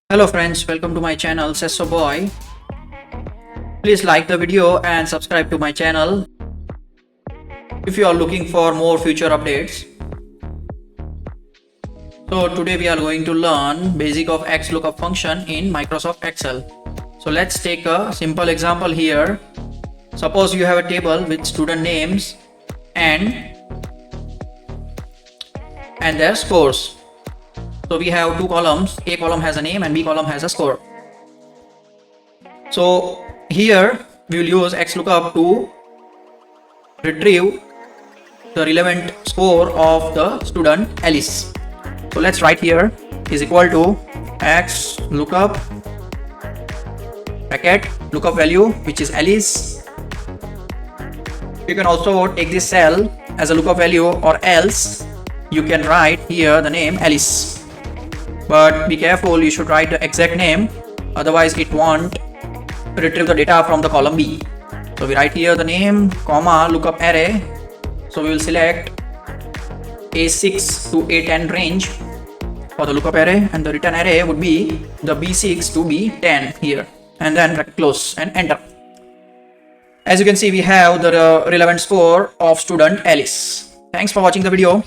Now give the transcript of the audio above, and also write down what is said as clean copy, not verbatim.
Hello friends, welcome to my channel Sesso Boy. Please like the video and subscribe to my channel if you are looking for more future updates. So today we are going to learn basic of XLOOKUP function in Microsoft Excel. So let's take a simple example here. Suppose you have a table with student names and their scores. So we have two columns, A column has a name and B column has a score. So here we will use XLOOKUP to retrieve the relevant score of the student Alice. So let's write here is equal to XLOOKUP bracket lookup value, which is Alice. You can also take this cell as a lookup value, or else you can write here the name Alice. But be careful, you should write the exact name, otherwise it won't retrieve the data from the column B. So we write here the name, comma, lookup array. So we will select A6 to A10 range for the lookup array, and the return array would be the B6 to B10 here, and then close and enter. As you can see, we have the relevant score of student Alice. Thanks for watching the video.